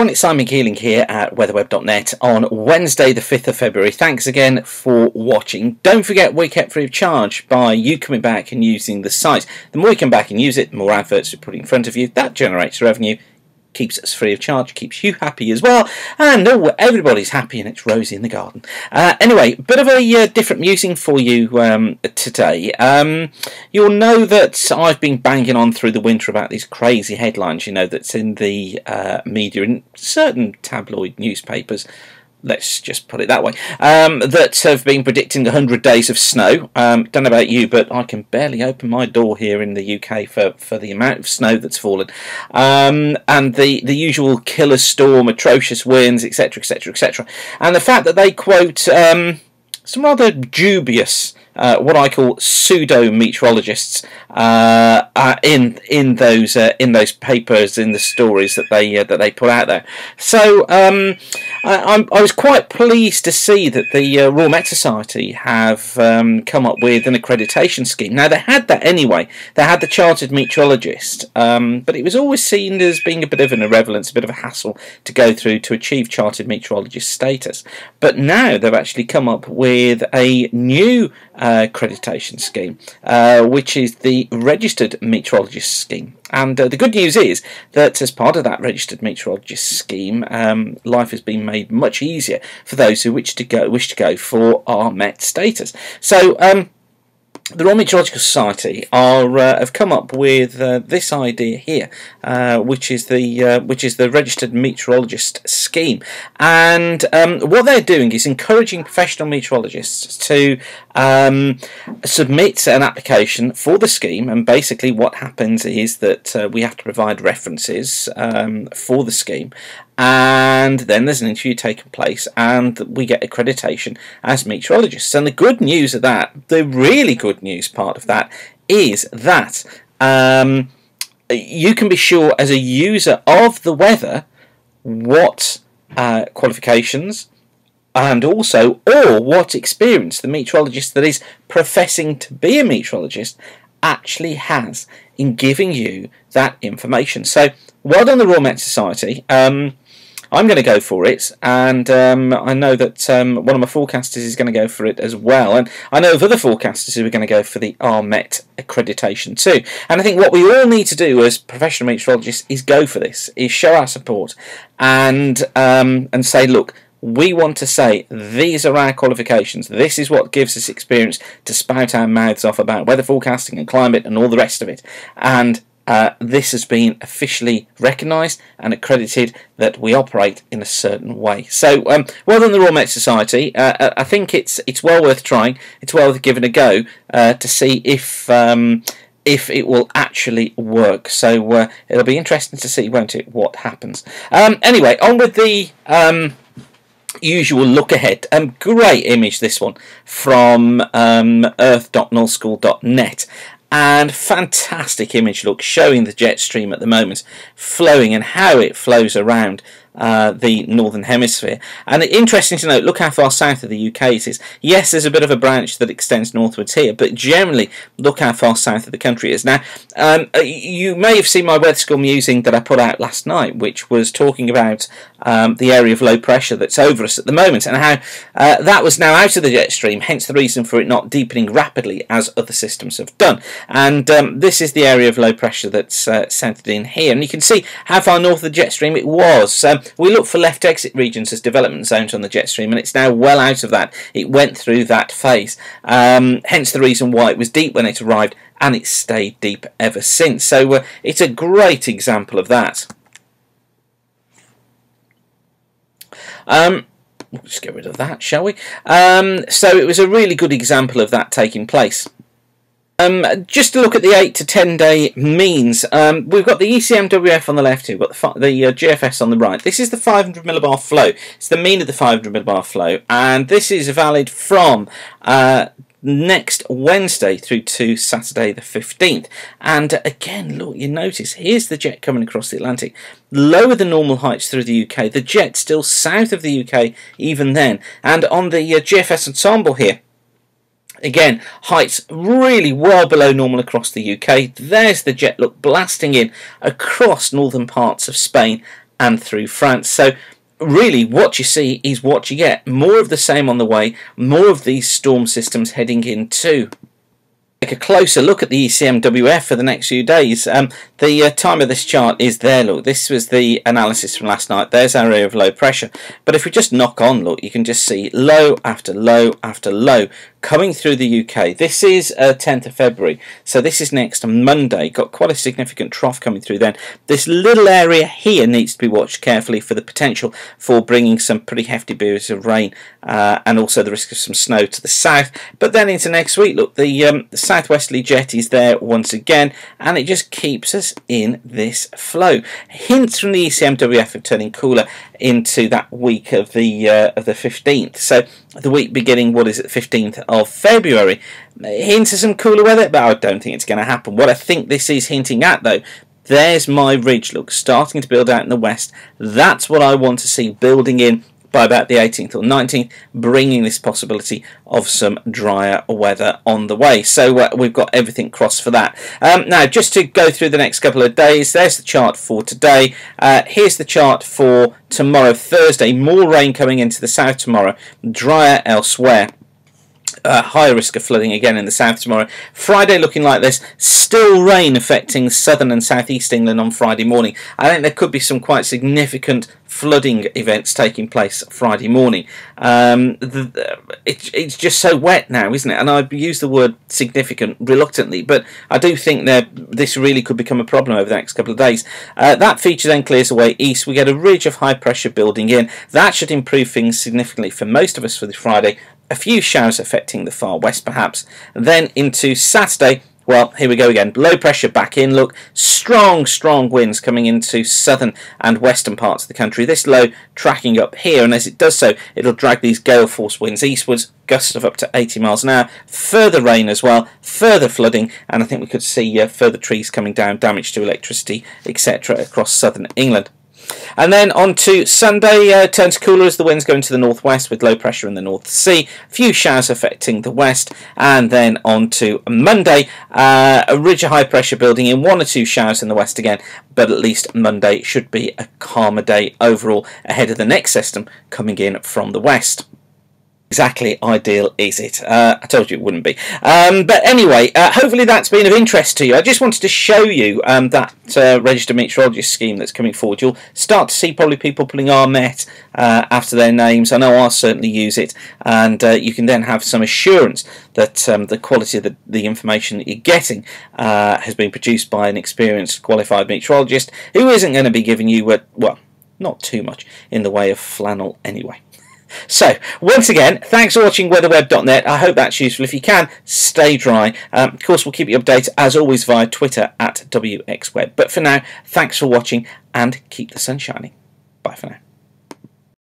It's Simon Keeling here at weatherweb.net on Wednesday the 5th of February. Thanks again for watching. Don't forget we're kept free of charge by you coming back and using the site. The more you come back and use it, the more adverts we put in front of you. That generates revenue, keeps us free of charge, keeps you happy as well, and everybody's happy and it's rosy in the garden. Anyway, bit of a different musing for you today. You'll know that I've been banging on through the winter about these crazy headlines, you know, that's in the media, in certain tabloid newspapers, let's just put it that way, that have been predicting 100 days of snow. Don't know about you, but I can barely open my door here in the UK for the amount of snow that's fallen. And the usual killer storm, atrocious winds, etc, etc, etc. And the fact that they quote some rather dubious, what I call pseudo meteorologists, in those papers, in the stories that they put out there. So I was quite pleased to see that the Royal Met Society have come up with an accreditation scheme. Now they had that anyway. They had the chartered meteorologist, but it was always seen as being a bit of an irrelevance, a bit of a hassle to go through to achieve chartered meteorologist status. But now they've actually come up with a new accreditation scheme, which is the registered meteorologist scheme. And the good news is that as part of that registered meteorologist scheme, life has been made much easier for those who wish to go for our Met status. So the Royal Meteorological Society have come up with this idea here, which is the registered meteorologist scheme, and what they're doing is encouraging professional meteorologists to submit an application for the scheme. And basically, what happens is that we have to provide references for the scheme. And then there's an interview taking place and we get accreditation as meteorologists. And the good news of that, the really good news part of that, is that you can be sure as a user of the weather what qualifications and also or what experience the meteorologist that is professing to be a meteorologist actually has in giving you that information. So well done the Royal Met Society. I'm going to go for it, and I know that one of my forecasters is going to go for it as well, and I know of other forecasters who are going to go for the RMET accreditation too. And I think what we all need to do as professional meteorologists is go for this, is show our support, and say, look, we want to say these are our qualifications, this is what gives us experience to spout our mouths off about weather forecasting and climate and all the rest of it. And this has been officially recognised and accredited that we operate in a certain way. So well done the Royal Met Society. I think it's well worth trying. It's well worth giving a go to see if it will actually work. So it'll be interesting to see, won't it, what happens. Anyway, on with the usual look ahead. Great image, this one, from earth.nullschool.net. And fantastic image look showing the jet stream at the moment flowing and how it flows around the northern hemisphere. And interesting to note, look how far south of the UK it is. Yes, there's a bit of a branch that extends northwards here, but generally look how far south of the country it is. Now, you may have seen my weather school musing that I put out last night, which was talking about the area of low pressure that's over us at the moment, and how that was now out of the jet stream, hence the reason for it not deepening rapidly as other systems have done. And this is the area of low pressure that's centred in here, and you can see how far north of the jet stream it was. We look for left exit regions as development zones on the jet stream, and it's now well out of that. It went through that phase, hence the reason why it was deep when it arrived, and it's stayed deep ever since. So it's a great example of that. We'll just get rid of that, shall we? So it was a really good example of that taking place. Just to look at the 8 to 10 day means, we've got the ECMWF on the left here, we've got the GFS on the right. This is the 500 millibar flow. It's the mean of the 500 millibar flow, and this is valid from next Wednesday through to Saturday the 15th. And again, look, you notice here's the jet coming across the Atlantic, lower than normal heights through the UK. The jet still south of the UK even then, and on the GFS ensemble here, again, heights really well below normal across the UK. There's the jet look blasting in across northern parts of Spain and through France. So really what you see is what you get. More of the same on the way, more of these storm systems heading into. Take a closer look at the ECMWF for the next few days. The time of this chart is there. Look, this was the analysis from last night. There's our area of low pressure. But if we just knock on, look, you can just see low after low after low coming through the UK. This is 10th of February, so this is next Monday. Got quite a significant trough coming through then. This little area here needs to be watched carefully for the potential for bringing some pretty hefty periods of rain and also the risk of some snow to the south. But then into next week, look, the southwesterly jet is there once again, and it just keeps us in this flow. Hints from the ECMWF of turning cooler into that week of the 15th. So the week beginning, what is it, 15th of February. Hints of some cooler weather, but I don't think it's going to happen. What I think this is hinting at, though, there's my ridge, look, starting to build out in the west. That's what I want to see building in by about the 18th or 19th, bringing this possibility of some drier weather on the way. So we've got everything crossed for that. Now, just to go through the next couple of days, there's the chart for today. Here's the chart for tomorrow, Thursday. More rain coming into the south tomorrow, drier elsewhere. Higher risk of flooding again in the south tomorrow. Friday looking like this. Still rain affecting southern and southeast England on Friday morning. I think there could be some quite significant flooding events taking place Friday morning. It's just so wet now, isn't it? And I use the word significant reluctantly, but I do think that this really could become a problem over the next couple of days. That feature then clears away east. We get a ridge of high pressure building in. That should improve things significantly for most of us for this Friday. A few showers affecting the far west perhaps. Then into Saturday, well, here we go again. Low pressure back in. Look, strong winds coming into southern and western parts of the country. This low tracking up here, and as it does so, it'll drag these gale force winds eastwards, gusts of up to 80 miles an hour. Further rain as well, further flooding, and I think we could see further trees coming down, damage to electricity, etc. across southern England. And then on to Sunday, turns cooler as the winds go into the northwest with low pressure in the North Sea. A few showers affecting the west. And then on to Monday, a ridge of high pressure building in, 1 or 2 showers in the west again. But at least Monday should be a calmer day overall ahead of the next system coming in from the west. Exactly ideal, is it? I told you it wouldn't be. But anyway, hopefully that's been of interest to you. I just wanted to show you that registered meteorologist scheme that's coming forward. You'll start to see probably people putting RMET after their names. I know I'll certainly use it, and you can then have some assurance that the quality of the information that you're getting has been produced by an experienced qualified meteorologist who isn't going to be giving you, well, not too much in the way of flannel anyway. So, once again, thanks for watching weatherweb.net. I hope that's useful. If you can, stay dry. Of course, we'll keep you updated, as always, via Twitter @WXWeb. But for now, thanks for watching, and keep the sun shining. Bye for now.